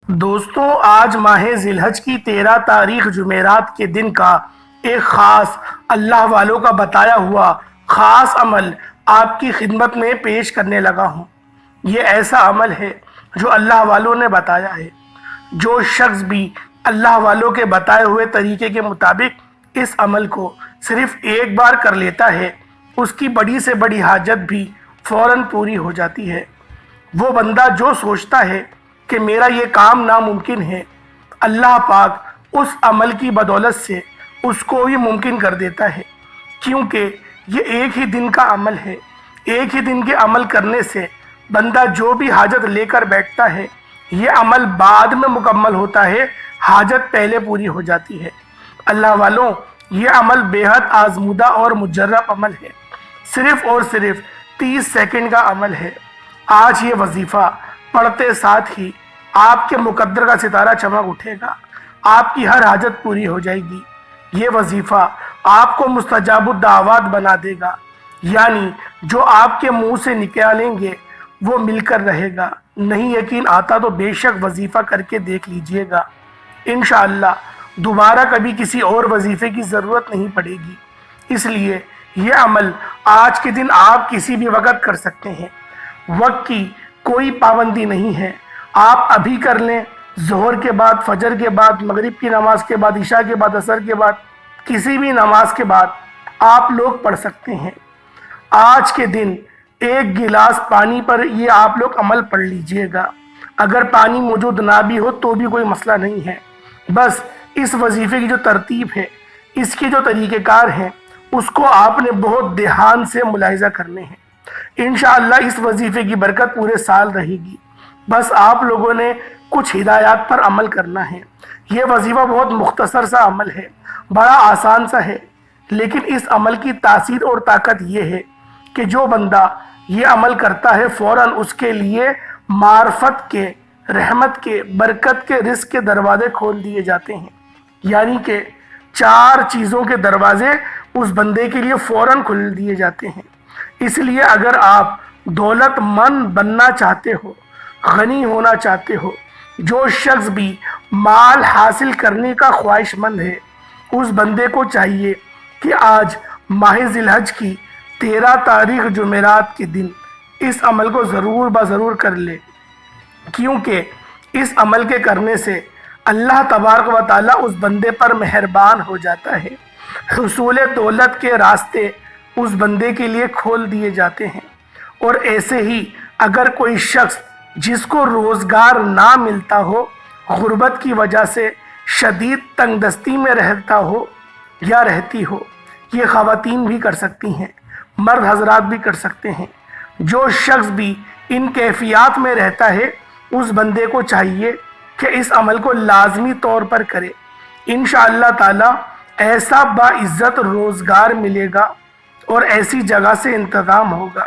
دوستوں، آج ماہ ذی الحج کی 13 تاریخ جمعرات کے دن کا ایک خاص اللہ والوں کا بتایا ہوا خاص عمل آپ کی خدمت میں پیش کرنے لگا ہوں۔ یہ ایسا عمل ہے جو اللہ والوں نے بتایا ہے۔ جو شخص بھی اللہ والوں کے بتائے ہوئے طریقے کے مطابق اس عمل کو صرف ایک بار کر لیتا ہے، اس کی بڑی سے بڑی حاجت بھی فوراً پوری ہو جاتی ہے۔ وہ بندہ جو سوچتا ہے کہ میرا یہ کام ناممکن ہے، اللہ پاک اس عمل کی بدولت سے اس کو بھی ممکن کر دیتا ہے، کیونکہ یہ ایک ہی دن کا عمل ہے۔ ایک ہی دن کے عمل کرنے سے بندہ جو بھی حاجت لے کر بیٹھتا ہے، یہ عمل بعد میں مکمل ہوتا ہے، حاجت پہلے پوری ہو جاتی ہے۔ اللہ والوں، یہ عمل بے حد آزمودہ اور مجرب عمل ہے، صرف اور صرف 30 سیکنڈ کا عمل ہے۔ آج یہ وظیفہ پڑھتے ساتھ ہی آپ کے مقدر کا ستارہ چمک اٹھے گا، آپ کی ہر حاجت پوری ہو جائے گی۔ یہ وظیفہ آپ کو مستجاب الدعوات بنا دے گا، یعنی جو آپ کے منہ سے نکالیں گے وہ مل کر رہے گا۔ نہیں یقین آتا تو بے شک وظیفہ کر کے دیکھ لیجئے گا، انشاءاللہ دوبارہ کبھی کسی اور وظیفے کی ضرورت نہیں پڑے گی۔ اس لیے یہ عمل آج کے دن آپ کسی بھی وقت کر سکتے ہیں، وقت کی کوئی پابندی نہیں ہے۔ آپ ابھی کر لیں، ظہر کے بعد، فجر کے بعد، مغرب کی نماز کے بعد، عشاء کے بعد، عصر کے بعد، کسی بھی نماز کے بعد آپ لوگ پڑھ سکتے ہیں۔ آج کے دن ایک گلاس پانی پر یہ آپ لوگ عمل پڑھ لیجئے گا۔ اگر پانی موجود نہ بھی ہو تو بھی کوئی مسئلہ نہیں ہے، بس اس وظیفے کی جو ترتیب ہے، اس کے جو طریقہ کار ہیں، اس کو آپ نے بہت دھیان سے ملاحظہ کرنے ہیں۔ انشاءاللہ اس وظیفے کی برکت پورے سال رہے گی، بس آپ لوگوں نے کچھ ہدایات پر عمل کرنا ہے۔ یہ وظیفہ بہت مختصر سا عمل ہے، بڑا آسان سا ہے، لیکن اس عمل کی تاثیر اور طاقت یہ ہے کہ جو بندہ یہ عمل کرتا ہے فوراً اس کے لیے معرفت کے، رحمت کے، برکت کے، رزق کے دروازے کھول دیے جاتے ہیں، یعنی کہ 4 چیزوں کے دروازے اس بندے کے لیے فوراً کھول دیے جاتے ہیں۔ اس لیے اگر آپ دولت مند بننا چاہتے ہو، غنی ہونا چاہتے ہو، جو شخص بھی مال حاصل کرنے کا خواہش مند ہے، اس بندے کو چاہیے کہ آج ماہ ذی الحج کی 13 تاریخ جمعرات کے دن اس عمل کو ضرور ضرور کر لے، کیونکہ اس عمل کے کرنے سے اللہ تبارک و تعالیٰ اس بندے پر مہربان ہو جاتا ہے۔ حصول دولت کے راستے اس بندے کے لیے کھول دیے جاتے ہیں۔ اور ایسے ہی اگر کوئی شخص جس کو روزگار نہ ملتا ہو، غربت کی وجہ سے شدید تنگ دستی میں رہتا ہو یا رہتی ہو، یہ خواتین بھی کر سکتی ہیں، مرد حضرات بھی کر سکتے ہیں۔ جو شخص بھی ان کیفیات میں رہتا ہے، اس بندے کو چاہیے کہ اس عمل کو لازمی طور پر کرے۔ انشاءاللہ تعالی ایسا باعزت روزگار ملے گا اور ایسی جگہ سے انتظام ہوگا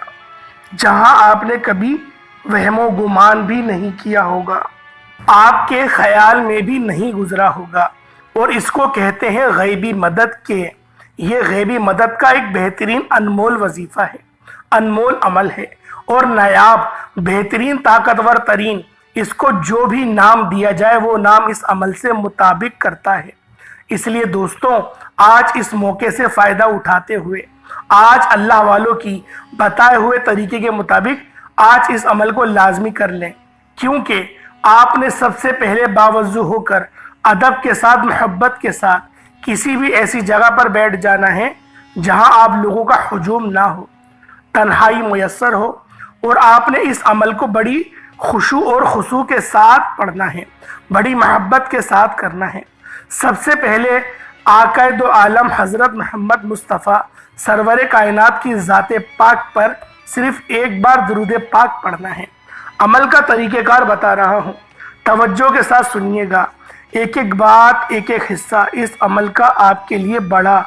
جہاں آپ نے کبھی وہم و گمان بھی نہیں کیا ہوگا، آپ کے خیال میں بھی نہیں گزرا ہوگا، اور اس کو کہتے ہیں غیبی مدد کے۔ یہ غیبی مدد کا ایک بہترین انمول وظیفہ ہے، انمول عمل ہے، اور نایاب، بہترین، طاقتور ترین، اس کو جو بھی نام دیا جائے وہ نام اس عمل سے مطابق کرتا ہے۔ اس لیے دوستوں، آج اس موقع سے فائدہ اٹھاتے ہوئے، آج اللہ والوں کی بتائے ہوئے طریقے کے مطابق آج اس عمل کو لازمی کر لیں، کیونکہ آپ نے سب سے پہلے باوضو ہو کر ادب کے ساتھ، محبت کے ساتھ کسی بھی ایسی جگہ پر بیٹھ جانا ہے جہاں آپ لوگوں کا ہجوم نہ ہو، تنہائی میسر ہو، اور آپ نے اس عمل کو بڑی خشوع اور خضوع کے ساتھ پڑھنا ہے، بڑی محبت کے ساتھ کرنا ہے۔ سب سے پہلے آقا دو عالم حضرت محمد مصطفیٰ سرور کائنات کی ذات پاک پر صرف ایک بار درود پاک پڑھنا ہے۔ عمل کا طریقہ کار بتا رہا ہوں، توجہ کے ساتھ سنیے گا، ایک ایک بات، ایک ایک حصہ اس عمل کا آپ کے لیے بڑا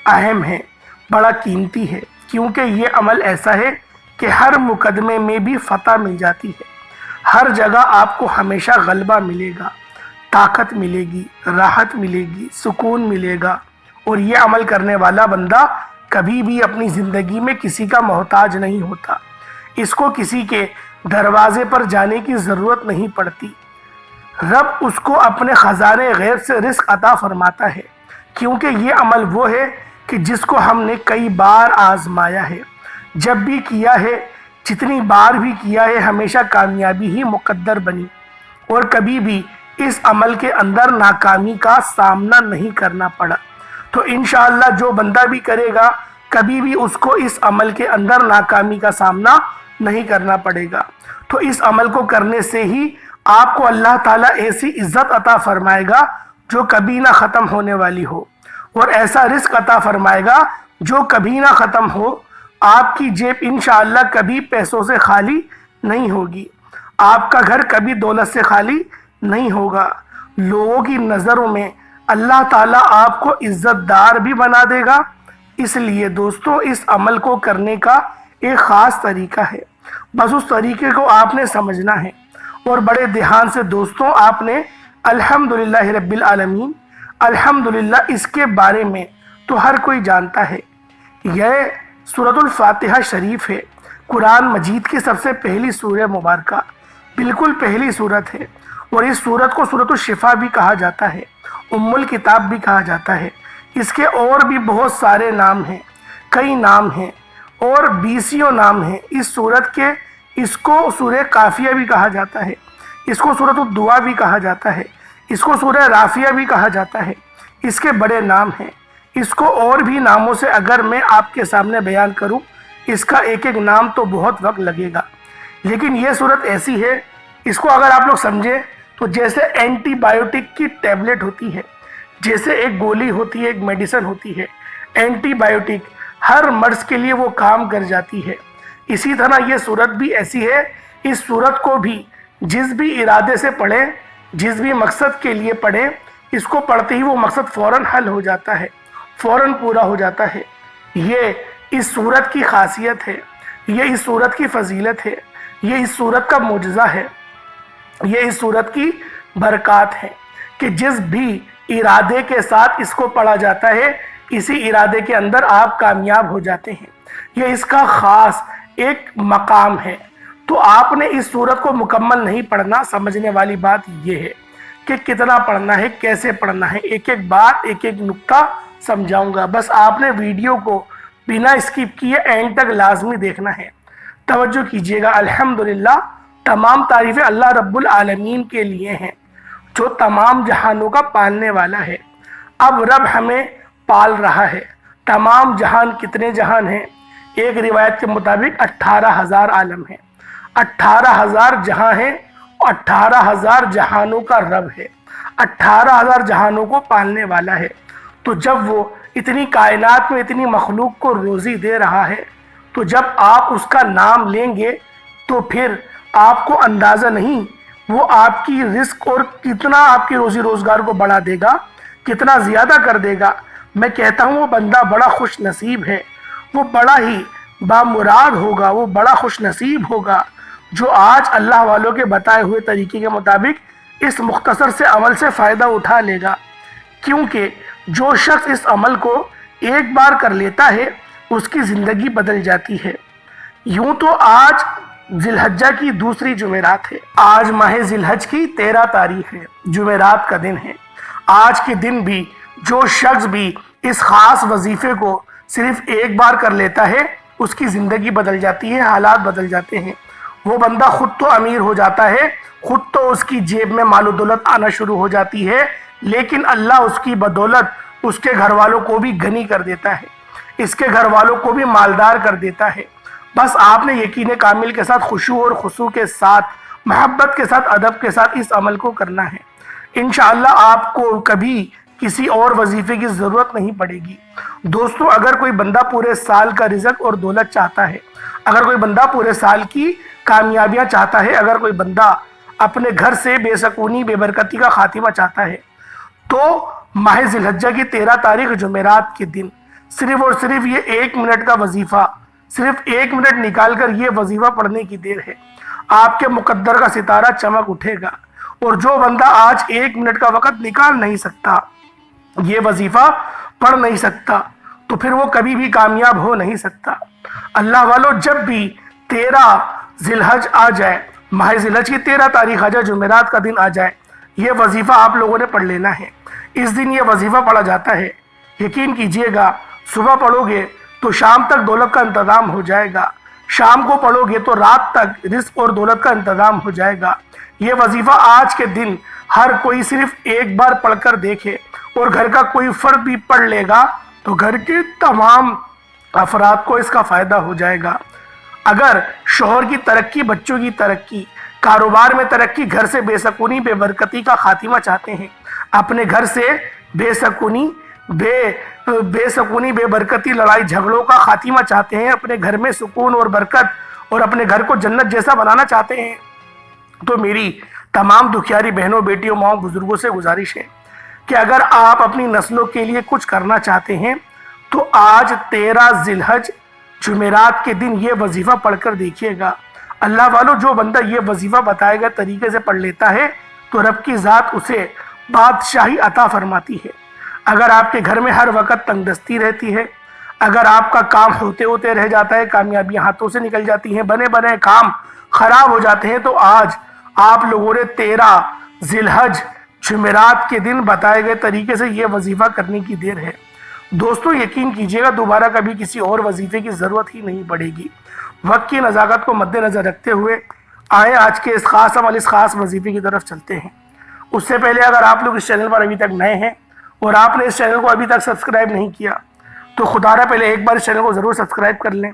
اہم ہے، بڑا قیمتی ہے، کیونکہ یہ عمل ایسا ہے کہ ہر مقدمے میں بھی فتح مل جاتی ہے، ہر جگہ آپ کو ہمیشہ غلبہ ملے گا، طاقت ملے گی، راحت ملے گی، سکون ملے گا، اور یہ عمل کرنے والا بندہ کبھی بھی اپنی زندگی میں کسی کا محتاج نہیں ہوتا، اس کو کسی کے دروازے پر جانے کی ضرورت نہیں پڑتی۔ رب اس کو اپنے خزانے غیب سے رزق عطا فرماتا ہے، کیونکہ یہ عمل وہ ہے کہ جس کو ہم نے کئی بار آزمایا ہے، جب بھی کیا ہے، جتنی بار بھی کیا ہے، ہمیشہ کامیابی ہی مقدر بنی اور کبھی بھی اس عمل کے اندر ناکامی کا سامنا نہیں کرنا پڑا۔ تو انشاءاللہ جو بندہ بھی کرے گا کبھی بھی اس کو اس عمل کے اندر ناکامی کا سامنا نہیں کرنا پڑے گا۔ تو اس عمل کو کرنے سے ہی آپ کو اللہ تعالیٰ ایسی عزت عطا فرمائے گا جو کبھی نہ ختم ہونے والی ہو، اور ایسا رزق عطا فرمائے گا جو کبھی نہ ختم ہو۔ آپ کی جیب انشاءاللہ کبھی پیسوں سے خالی نہیں ہوگی، آپ کا گھر کبھی دولت سے خالی نہیں ہوگا۔ لوگوں کی نظروں میں اللہ تعالیٰ آپ کو عزت دار بھی بنا دے گا۔ اس لیے دوستو اس عمل کو کرنے کا ایک خاص طریقہ ہے، بس اس طریقے کو آپ نے سمجھنا ہے، اور بڑے دھیان سے دوستوں آپ نے الحمدللہ رب العالمین، الحمدللہ اس کے بارے میں تو ہر کوئی جانتا ہے۔ یہ سورۃ الفاتحہ شریف ہے، قرآن مجید کی سب سے پہلی سورہ مبارکہ، بالکل پہلی سورت ہے، اور اس سورت کو سورۃ الشفا بھی کہا جاتا ہے، ام الکتاب بھی کہا جاتا ہے۔ اس کے اور بھی بہت سارے نام ہیں، کئی نام ہیں، اور 20 نام ہیں اس سورت کے۔ اس کو سورہ قافیہ بھی کہا جاتا ہے، اس کو سورۃ الدعا بھی کہا جاتا ہے، اس کو سورہ رافیہ بھی کہا جاتا ہے۔ اس کے بڑے نام ہیں، اس کو اور بھی ناموں سے اگر میں آپ کے سامنے بیان کروں، اس کا ایک ایک نام تو بہت وقت لگے گا، لیکن یہ صورت ایسی ہے، اس کو اگر آپ لوگ سمجھیں تو جیسے اینٹی بایوٹک کی ٹیبلٹ ہوتی ہے، جیسے ایک گولی ہوتی ہے، ایک میڈیسن ہوتی ہے، اینٹی بایوٹک ہر مرض کے لیے وہ کام کر جاتی ہے، اسی طرح یہ صورت بھی ایسی ہے۔ اس صورت کو بھی جس بھی ارادے سے پڑھیں، جس بھی مقصد کے لیے پڑھیں، اس کو پڑھتے ہی وہ مقصد فوراً حل ہو جاتا ہے، فوراً پورا ہو جاتا ہے۔ یہ اس صورت کی خاصیت ہے، یہ اس صورت کی فضیلت ہے، یہ اس صورت کا معجزہ ہے، یہ اس صورت کی برکات ہے کہ جس بھی ارادے کے ساتھ اس کو پڑھا جاتا ہے، اسی ارادے کے اندر آپ کامیاب ہو جاتے ہیں۔ یہ اس کا خاص ایک مقام ہے۔ تو آپ نے اس صورت کو مکمل نہیں پڑھنا، سمجھنے والی بات یہ ہے کہ کتنا پڑھنا ہے، کیسے پڑھنا ہے، ایک ایک بات، ایک ایک نقطہ سمجھاؤں گا، بس آپ نے ویڈیو کو بنا اسکپ کیے اینڈ تک لازمی دیکھنا ہے۔ توجہ کیجئے گا۔ الحمدللہ تمام تعریفیں اللہ رب العالمین کے لیے ہیں، جو تمام جہانوں کا پالنے والا ہے۔ اب رب ہمیں پال رہا ہے۔ تمام جہان کتنے جہان ہیں؟ ایک روایت کے مطابق 18,000 عالم ہیں، 18,000 جہاں ہیں، 18,000 جہانوں کا رب ہے، 18,000 جہانوں کو پالنے والا ہے۔ تو جب وہ اتنی کائنات میں اتنی مخلوق کو روزی دے رہا ہے، تو جب آپ اس کا نام لیں گے تو پھر آپ کو اندازہ نہیں وہ آپ کی رزق اور کتنا آپ کی روزی روزگار کو بڑھا دے گا، کتنا زیادہ کر دے گا۔ میں کہتا ہوں وہ بندہ بڑا خوش نصیب ہے، وہ بڑا ہی بامراد ہوگا، وہ بڑا خوش نصیب ہوگا جو آج اللہ والوں کے بتائے ہوئے طریقے کے مطابق اس مختصر سے عمل سے فائدہ اٹھا لے گا، کیونکہ جو شخص اس عمل کو ایک بار کر لیتا ہے اس کی زندگی بدل جاتی ہے۔ یوں تو آج ذی الحجہ کی دوسری جمعرات ہے، آج ماہ ذی الحج کی 13 تاریخ ہے، جمعرات کا دن ہے۔ آج کے دن بھی جو شخص بھی اس خاص وظیفے کو صرف ایک بار کر لیتا ہے اس کی زندگی بدل جاتی ہے، حالات بدل جاتے ہیں۔ وہ بندہ خود تو امیر ہو جاتا ہے، خود تو اس کی جیب میں مال و دولت آنا شروع ہو جاتی ہے، لیکن اللہ اس کی بدولت اس کے گھر والوں کو بھی غنی کر دیتا ہے، اس کے گھر والوں کو بھی مالدار کر دیتا ہے۔ بس آپ نے یقین کامل کے ساتھ، خشوع اور خضوع کے ساتھ، محبت کے ساتھ، ادب کے ساتھ اس عمل کو کرنا ہے۔ انشاءاللہ آپ کو کبھی کسی اور وظیفے کی ضرورت نہیں پڑے گی۔ دوستو اگر کوئی بندہ پورے سال کا رزق اور دولت چاہتا ہے، اگر کوئی بندہ پورے سال کی کامیابیاں چاہتا ہے، اگر کوئی بندہ اپنے گھر سے بے سکونی، بے برکتی کا خاتمہ چاہتا ہے، تو ماہ ذی الحجہ کی 13 تاریخ جمعرات کے دن صرف اور صرف یہ 1 منٹ کا وظیفہ، صرف 1 منٹ نکال کر یہ وظیفہ پڑھنے کی دیر ہے، آپ کے مقدر کا ستارہ چمک اٹھے گا۔ اور جو بندہ آج 1 منٹ کا وقت نکال نہیں سکتا، یہ وظیفہ پڑھ نہیں سکتا، تو پھر وہ کبھی بھی کامیاب ہو نہیں سکتا۔ اللہ والو جب بھی 13 ذی الحج آ جائے، ماہ ذی الحج کی 13 تاریخ آ جائے، جمعرات کا دن آ جائے، یہ وظیفہ آپ لوگوں نے پڑھ لینا ہے۔ اس دن یہ وظیفہ پڑھا جاتا ہے، یقین کیجئے گا صبح پڑھو گے تو شام تک دولت کا انتظام ہو جائے گا، شام کو پڑھو گے تو رات تک رزق اور دولت کا انتظام ہو جائے گا۔ یہ وظیفہ آج کے دن ہر کوئی صرف ایک بار پڑھ کر دیکھے اور گھر کا کوئی فرد بھی پڑھ لے گا تو گھر کے تمام افراد کو اس کا فائدہ ہو جائے گا۔ اگر شوہر کی ترقی، بچوں کی ترقی، کاروبار میں ترقی، گھر سے بے سکونی، بے برکتی کا خاتمہ چاہتے ہیں، اپنے گھر سے بے سکونی، بے برکتی، لڑائی جھگڑوں کا خاتمہ چاہتے ہیں، اپنے گھر میں سکون اور برکت اور اپنے گھر کو جنت جیسا بنانا چاہتے ہیں، تو میری تمام دکھیاری بہنوں، بیٹیوں، ماؤں، بزرگوں سے گزارش ہے کہ اگر آپ اپنی نسلوں کے لیے کچھ کرنا چاہتے ہیں تو آج 13 ذی الحج جمعرات کے دن یہ وظیفہ پڑھ کر دیکھیے گا۔ اللہ والو، جو بندہ یہ وظیفہ بتائے گا طریقے سے پڑھ لیتا ہے تو رب کی ذات اسے بادشاہی عطا فرماتی ہے۔ اگر آپ کے گھر میں ہر وقت تنگ دستی رہتی ہے، اگر آپ کا کام ہوتے ہوتے رہ جاتا ہے، کامیابیاں ہاتھوں سے نکل جاتی ہیں، بنے بنے کام خراب ہو جاتے ہیں، تو آج آپ لوگوں نے 13 ذی الحج جمعرات کے دن بتائے گئے طریقے سے یہ وظیفہ کرنے کی دیر ہے۔ دوستو یقین کیجئے گا دوبارہ کبھی کسی اور وظیفے کی ضرورت ہی نہیں پڑے گی۔ وقت کی نزاکت کو مد نظر رکھتے ہوئے آئیں آج کے اس خاص عمل، اس خاص وظیفے کی طرف چلتے ہیں۔ اس سے پہلے اگر آپ لوگ اس چینل پر ابھی تک نئے ہیں اور آپ نے اس چینل کو ابھی تک سبسکرائب نہیں کیا تو خدا را پہلے ایک بار اس چینل کو ضرور سبسکرائب کر لیں،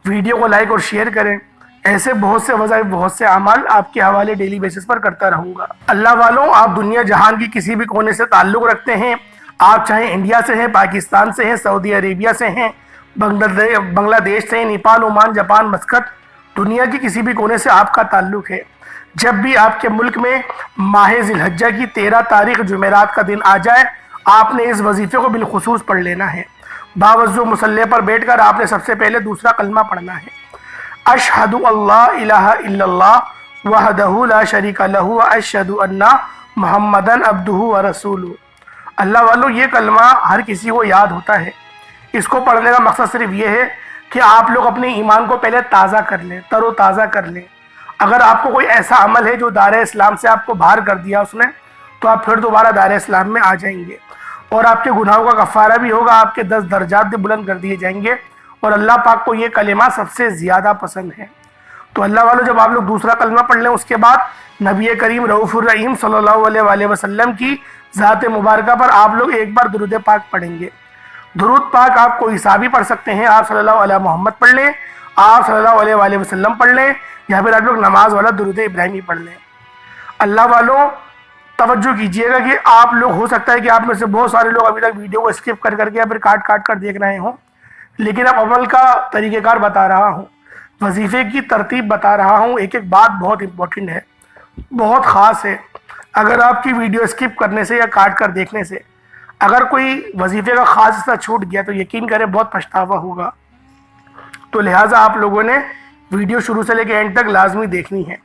ویڈیو کو لائک اور شیئر کریں۔ ایسے بہت سے وظائف، بہت سے اعمال آپ کے حوالے ڈیلی بیسس پر کرتا رہوں گا۔ اللہ والوں، آپ دنیا جہان کی کسی بھی کونے سے تعلق رکھتے ہیں، آپ چاہے انڈیا سے ہیں، پاکستان سے ہیں، سعودی عربیہ سے ہیں، بنگلہ دیش سے ہیں، نیپال، عمان، جاپان، مسقط، دنیا کی کسی بھی کونے سے آپ کا تعلق ہے، جب بھی آپ کے ملک میں ماہ ذی الحجہ کی 13 تاریخ جمعرات کا دن آ جائے، آپ نے اس وظیفے کو بالخصوص پڑھ لینا ہے۔ باوضو مصلی پر بیٹھ کر آپ نے سب سے پہلے دوسرا کلمہ پڑھنا ہے، اشہد اللہ الہ الا اللہ وحدہ لا شریک لہ واشہد ان محمدن عبدہ ورسولہ۔ اللہ والو، یہ کلمہ ہر کسی کو یاد ہوتا ہے۔ اس کو پڑھنے کا مقصد صرف یہ ہے کہ آپ لوگ اپنے ایمان کو پہلے تازہ کر لیں، تر و تازہ کر لیں۔ اگر آپ کو کوئی ایسا عمل ہے جو دائرہ اسلام سے آپ کو باہر کر دیا اس نے، تو آپ پھر دوبارہ دائرہ اسلام میں آ جائیں گے اور آپ کے گناہوں کا کفارہ بھی ہوگا، آپ کے 10 درجات بھی بلند کر دیے جائیں گے، اور اللہ پاک کو یہ کلمہ سب سے زیادہ پسند ہے۔ تو اللہ والو، جب آپ لوگ دوسرا کلمہ پڑھ لیں، اس کے بعد نبی کریم رؤوف الرحیم صلی اللہ علیہ وآلہ وسلم کی ذات مبارکہ پر آپ لوگ ایک بار درود پاک پڑھیں گے۔ درود پاک آپ کوئی سا بھی پڑھ سکتے ہیں، آپ صلی اللہ علیہ محمد پڑھ لیں، آپ صلی اللہ علیہ وآلہ وسلم پڑھ لیں، یا پھر آپ لوگ نماز والا درود ابراہیمی پڑھ لیں۔ اللہ والو، توجہ کیجئے گا کہ آپ لوگ، ہو سکتا ہے کہ آپ میں سے بہت سارے لوگ ابھی تک ویڈیو کو اسکپ کر کے یا پھر کاٹ کر دیکھ رہے ہوں، لیکن اب عمل کا طریقہ کار بتا رہا ہوں، وظیفے کی ترتیب بتا رہا ہوں۔ ایک ایک بات بہت امپورٹنٹ ہے، بہت خاص ہے۔ اگر آپ کی ویڈیو اسکپ کرنے سے یا کاٹ کر دیکھنے سے اگر کوئی وظیفے کا خاص حصہ چھوٹ گیا تو یقین کریں بہت پچھتاوا ہوگا۔ تو لہٰذا آپ لوگوں نے ویڈیو شروع سے لے کے اینڈ تک لازمی دیکھنی ہے۔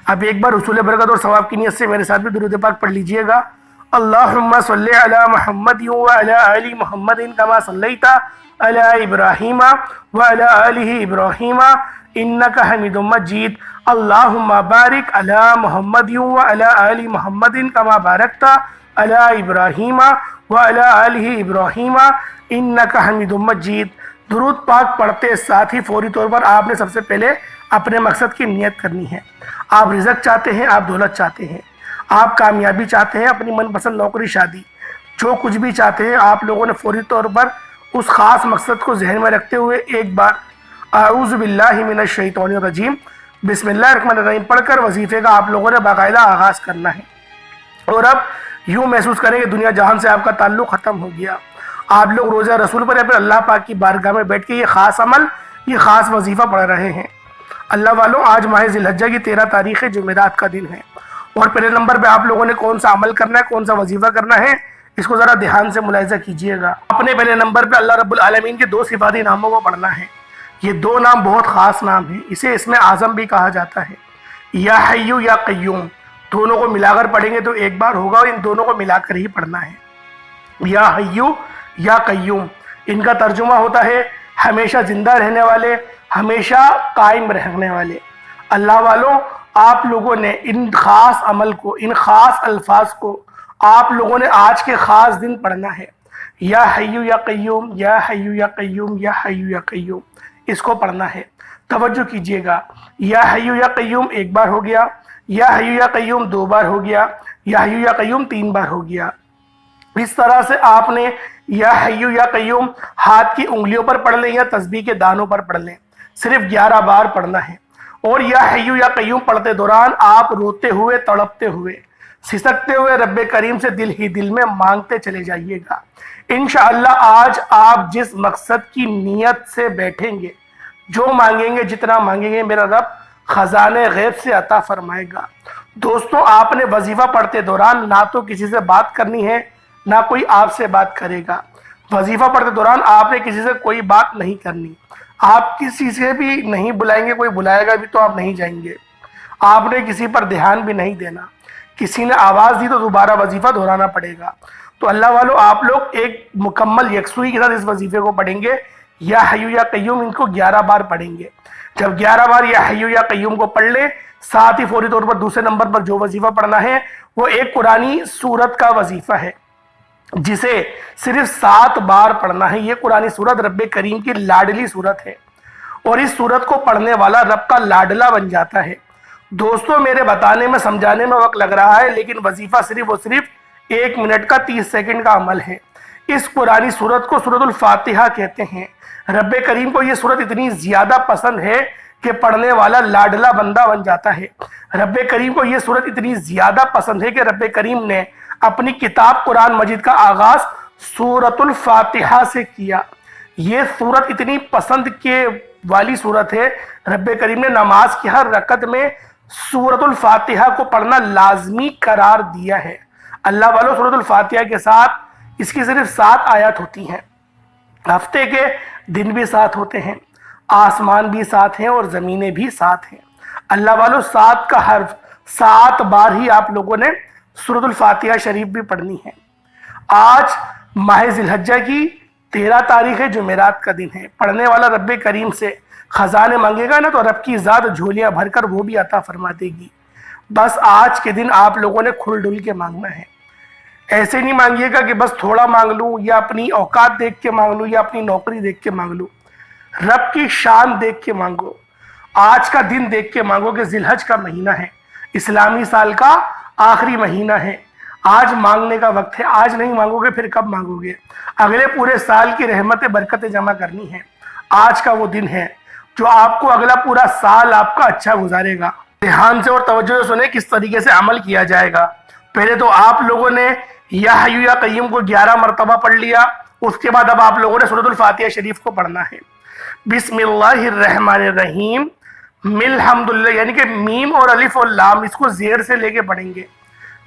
اب ایک بار حصول برکت اور ثواب کی نیت سے میرے ساتھ بھی درود پاک پڑھ لیجئے گا۔ اللہم صلی علی محمد وعلی آل محمد کما صلیت علی ابراہیم وعلی آل ابراہیم انک حمید مجید۔ اللہم بارک علی محمد وعلی آل محمد کما بارکت علی ابراہیم وعلی آل ابراہیم انک حمید مجید۔ درود پاک پڑھتے ساتھ ہی فوری طور پر آپ نے سب سے پہلے اپنے مقصد کی نیت کرنی ہے۔ آپ رزق چاہتے ہیں، آپ دولت چاہتے ہیں، آپ کامیابی چاہتے ہیں، اپنی من پسند نوکری، شادی، جو کچھ بھی چاہتے ہیں، آپ لوگوں نے فوری طور پر اس خاص مقصد کو ذہن میں رکھتے ہوئے ایک بار اعوذ باللہ من الشیطان الرجیم بسم اللہ الرحمن الرحیم پڑھ کر وظیفے کا آپ لوگوں نے باقاعدہ آغاز کرنا ہے۔ اور اب یوں محسوس کریں کہ دنیا جہان سے آپ کا تعلق ختم ہو گیا، آپ لوگ روزہ رسول پر یا پھر اللہ پاک کی بارگاہ میں بیٹھ کے یہ خاص عمل، یہ خاص وظیفہ پڑھ رہے ہیں۔ اللہ والوں، آج ماہ ذی الحجہ کی 13 تاریخ جمعرات کا دن ہے، اور پہلے نمبر پہ آپ لوگوں نے کون سا عمل کرنا ہے، کون سا وظیفہ کرنا ہے، اس کو ذرا دھیان سے ملاحظہ کیجئے گا۔ اپنے پہلے نمبر پہ اللہ رب العالمین کے 2 صفاتی ناموں کو پڑھنا ہے۔ یہ 2 نام بہت خاص نام ہیں، اسے اسم اعظم بھی کہا جاتا ہے۔ یا حیو یا قیوم، دونوں کو ملا کر پڑھیں گے تو ایک بار ہوگا، اور ان دونوں کو ملا کر ہی پڑھنا ہے۔ یا حیو یا قیوم، ان کا ترجمہ ہوتا ہے ہمیشہ زندہ رہنے والے، ہمیشہ قائم رہنے والے۔ اللہ والوں، آپ لوگوں نے ان خاص عمل کو، ان خاص الفاظ کو آپ لوگوں نے آج کے خاص دن پڑھنا ہے۔ یا حیو یا قیوم، یا حیو یا قیوم، یا حیو یا قیوم، اس کو پڑھنا ہے۔ توجہ کیجئے گا، یا حیو یا قیوم ایک بار ہو گیا، یا حیو یا قیوم دو بار ہو گیا، یا حیو یا قیوم تین بار ہو گیا۔ اس طرح سے آپ نے یا حیو یا قیوم ہاتھ کی انگلیوں پر پڑھ لیں یا تسبیح کے دانوں پر پڑھ لیں، صرف 11 بار پڑھنا ہے۔ اور یا حیو یا قیوم پڑھتے دوران آپ روتے ہوئے، تڑپتے ہوئے، سسکتے ہوئے رب کریم سے دل ہی دل میں مانگتے چلے جائیے گا۔ انشاءاللہ آج آپ جس مقصد کی نیت سے بیٹھیں گے، جو مانگیں گے، جتنا مانگیں گے، میرا رب خزانے غیب سے عطا فرمائے گا۔ دوستوں، آپ نے وظیفہ پڑھتے دوران نہ تو کسی سے بات کرنی ہے، نہ کوئی آپ سے بات کرے گا۔ وظیفہ پڑھتے دوران آپ نے کسی سے کوئی بات نہیں کرنی، آپ کسی سے بھی نہیں بلائیں گے، کوئی بلائے گا بھی تو آپ نہیں جائیں گے۔ آپ نے کسی پر دھیان بھی نہیں دینا، کسی نے آواز دی تو دوبارہ وظیفہ دہرانا پڑے گا۔ تو اللہ والو، آپ لوگ ایک مکمل یکسوئی کے ساتھ اس وظیفے کو پڑھیں گے، یا حیو یا قیوم ان کو 11 بار پڑھیں گے۔ جب 11 بار یا حیو یا قیوم کو پڑھ لیں، ساتھ ہی فوری طور پر دوسرے نمبر پر جو وظیفہ پڑھنا ہے وہ ایک قرآنی سورت کا وظیفہ ہے، جسے صرف 7 بار پڑھنا ہے۔ یہ قرآنی سورت رب کریم کی لاڈلی سورت ہے، اور اس سورت کو پڑھنے والا رب کا لاڈلا بن جاتا ہے۔ دوستوں، میرے بتانے میں، سمجھانے میں وقت لگ رہا ہے، لیکن وظیفہ صرف اور صرف 1 منٹ کا 30 سیکنڈ کا عمل ہے۔ اس قرآنی سورت کو سورت الفاتحہ کہتے ہیں۔ رب کریم کو یہ سورت اتنی زیادہ پسند ہے کہ پڑھنے والا لاڈلا بندہ بن جاتا ہے۔ رب کریم کو یہ سورت اتنی زیادہ پسند ہے کہ رب کریم نے اپنی کتاب قرآن مجید کا آغاز سورت الفاتحہ سے کیا۔ یہ سورت اتنی پسند کے والی سورت ہے، رب کریم نے نماز کی ہر رکعت میں سورت الفاتحہ کو پڑھنا لازمی قرار دیا ہے۔ اللہ والو، سورت الفاتحہ کے ساتھ اس کی صرف 7 آیات ہوتی ہیں۔ ہفتے کے دن بھی ساتھ ہوتے ہیں، آسمان بھی ساتھ ہیں اور زمینیں بھی ساتھ ہیں۔ اللہ والو، 7 کا حرف 7 بار ہی آپ لوگوں نے سورت الفاتحہ شریف بھی پڑھنی ہے۔ آج ماہ ذی الحجہ کی 13 تاریخ ہے، جمعرات کا دن ہے۔ پڑھنے والا رب کریم سے خزانے مانگے گا نا تو رب کی ذات جھولیاں بھر کر وہ بھی عطا فرما دے گی۔ بس آج کے دن آپ لوگوں نے کھل ڈل کے مانگنا ہے۔ ایسے نہیں مانگیے گا کہ بس تھوڑا مانگ لوں، یا اپنی اوقات دیکھ کے مانگ لوں، یا اپنی نوکری دیکھ کے مانگ لوں۔ رب کی شان دیکھ کے مانگو، آج کا دن دیکھ کے مانگو کہ ذی الحج کا مہینہ ہے، اسلامی سال کا آخری مہینہ ہے۔ آج مانگنے کا وقت ہے، آج نہیں مانگو گے پھر کب مانگو گے؟ اگلے پورے سال کی رحمتیں برکتیں جمع کرنی ہیں۔ آج کا وہ دن ہے جو آپ کو اگلا پورا سال آپ کا اچھا گزارے گا۔ دھیان سے اور توجہ سے سنیں کس طریقے سے عمل کیا جائے گا۔ پہلے تو آپ لوگوں نے یا حیو یا قیوم کو 11 مرتبہ پڑھ لیا، اس کے بعد اب آپ لوگوں نے سورت الفاتحہ شریف کو پڑھنا ہے۔ بسم اللہ الرحمن الرحیم، الحمدللہ، یعنی کہ میم اور الف اور لام اس کو زیر سے لے کے پڑھیں گے۔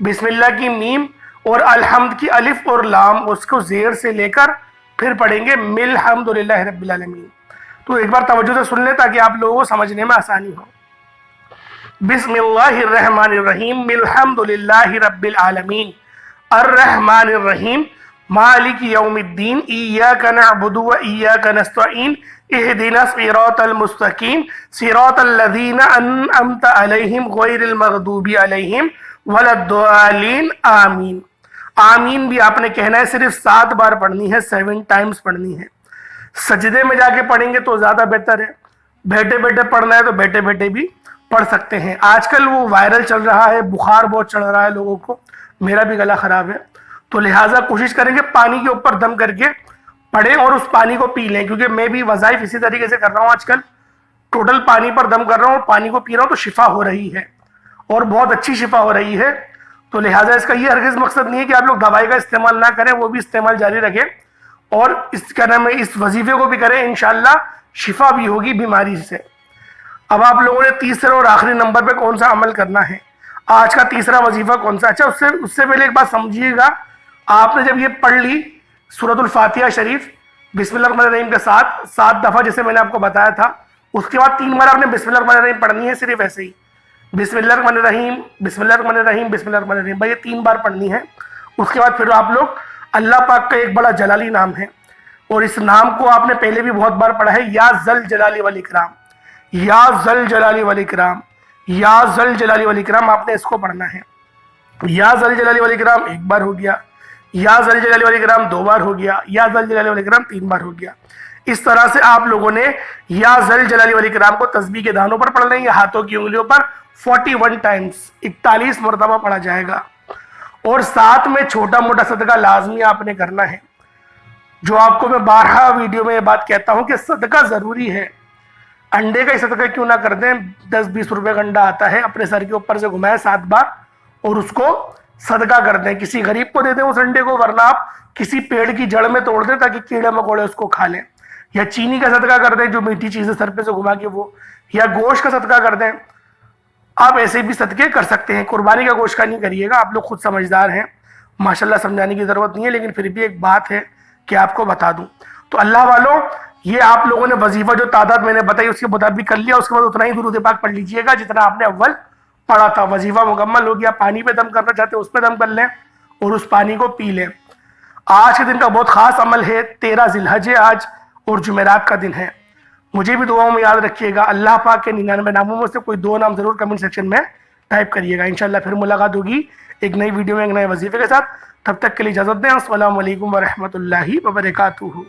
بسم اللہ کی میم اور الحمد کی الف اور لام اس کو زیر سے لے کر پھر پڑھیں گے الحمدللہ رب العالمین۔ تو ایک بار توجہ سے سن لیں تاکہ آپ لوگوں کو سمجھنے میں آسانی ہو۔ بسم اللہ الرحمن الرحیم، الحمدللہ رب العالمین، الرحمن الرحیم، مالک یوم الدین، ایاک نعبد و ایاک نستعین، اہدنا الصراط المستقیم، صراط الذین انعمت علیہم غیر المغضوب علیہم ولا الضالین، آمین۔ آمین بھی آپ نے کہنا ہے، صرف 7 بار پڑھنی ہے، 7 ٹائمز پڑھنی ہے۔ سجدے میں جا کے پڑھیں گے تو زیادہ بہتر ہے، بیٹھے بیٹھے پڑھنا ہے تو بیٹھے بیٹھے بھی پڑھ سکتے ہیں۔ آج کل وہ وائرل چل رہا ہے، بخار بہت چڑھ رہا ہے لوگوں کو، میرا بھی گلا خراب ہے، تو لہٰذا کوشش کریں گے پانی کے اوپر دم کر کے پڑھیں اور اس پانی کو پی لیں، کیونکہ میں بھی وظائف اسی طریقے سے کر رہا ہوں۔ آج کل ٹوٹل پانی پر دم کر رہا ہوں اور پانی کو پی رہا ہوں تو شفا ہو رہی ہے، اور بہت اچھی شفا ہو رہی ہے۔ تو لہٰذا اس کا یہ ہرگز مقصد نہیں ہے کہ آپ لوگ دوائی کا استعمال نہ کریں، وہ بھی استعمال جاری رکھیں، اور اس کا نام ہے اس وظیفے کو بھی کریں، انشاءاللہ شفا بھی ہوگی بیماری سے۔ اب آپ لوگوں نے تیسرے اور آخری نمبر پہ کون سا عمل کرنا ہے؟ آج کا تیسرا وظیفہ کون سا؟ اچھا، اس سے پہلے ایک بات سمجھیے گا، آپ نے جب یہ پڑھ لی سورت الفاتحہ شریف بسم اللہ الرحمن الرحیم کے ساتھ 7 دفعہ جیسے میں نے آپ کو بتایا تھا، اس کے بعد 3 بار آپ نے بسم اللہ الرحمن الرحیم پڑھنی ہے، صرف ایسے ہی بسم اللہ الرحمن الرحیم، بسم اللہ الرحمن الرحیم، بسم اللہ الرحمن الرحیم، بھائی یہ 3 بار پڑھنی ہے۔ اس کے بعد پھر آپ لوگ اللہ پاک کا ایک بڑا جلالی نام ہے، اور اس نام کو آپ نے پہلے بھی بہت بار پڑھا ہے، یا ذل جلالی والاکرام، یا ذل جلالی والاکرام، یا ذل جلالی والاکرام آپ نے اس کو پڑھنا ہے. یا ذل جلالی والاکرام ایک بار ہو گیا, یا ذل جلالی والاکرام دو بار ہو گیا, یا ذل جلالی والاکرام تین بار ہو گیا. اس طرح سے آپ لوگوں نے یا ذل جلالی والاکرام کو تسبیح کے دانوں پر پڑھنا ہے یا ہاتھوں کی انگلیوں پر 41 ٹائمز 41 مرتبہ پڑھا جائے گا. اور ساتھ میں چھوٹا موٹا صدقہ لازمی آپ نے کرنا ہے. جو آپ کو میں 12 ویڈیو میں یہ بات کہتا ہوں کہ صدقہ ضروری ہے. انڈے کا ہی صدقہ کیوں نہ کر دیں, 10-20 روپے کا انڈا آتا ہے, اپنے سر کے اوپر سے گھمائیں 7 بار اور اس کو صدقہ کر دیں, کسی غریب کو دے دیں اس انڈے کو, ورنہ آپ کسی پیڑ کی جڑ میں توڑ دیں تاکہ کیڑے مکوڑے اس کو کھا لیں. یا چینی کا صدقہ کر دیں, جو میٹھی چیزیں سر پہ سے گھما کے وہ, یا گوشت کا صدقہ کر دیں. آپ ایسے بھی صدقے کر سکتے ہیں. قربانی کا گوشت کا نہیں کریے گا, آپ لوگ خود سمجھدار ہیں, ماشاءاللہ سمجھانے کی ضرورت نہیں ہے, لیکن پھر بھی ایک بات ہے کہ آپ کو بتا دوں. تو اللہ والوں, یہ آپ لوگوں نے وظیفہ جو تعداد میں نے بتائی اس کے مطابق کر لیا, اس کے بعد اتنا ہی درود پاک پڑھ لیجئے گا جتنا آپ نے اول پڑھا تھا. وظیفہ مکمل ہو گیا. پانی پہ دم کرنا چاہتے ہیں اس پہ دم کر لیں اور اس پانی کو پی لیں. آج کے دن کا بہت خاص عمل ہے, 13 ذی الحج ہے آج اور جمعرات کا دن ہے. مجھے بھی دعاؤں میں یاد رکھیے گا. اللہ پاک کے 99 ناموں میں سے کوئی 2 نام ضرور کمنٹ سیکشن میں ٹائپ کریے گا. انشاءاللہ پھر ملاقات ہوگی ایک نئی ویڈیو میں ایک نئے وظیفے کے ساتھ. تب تک کے لیے اجازت دیں. السلام علیکم ورحمۃ اللہ وبرکاتہ.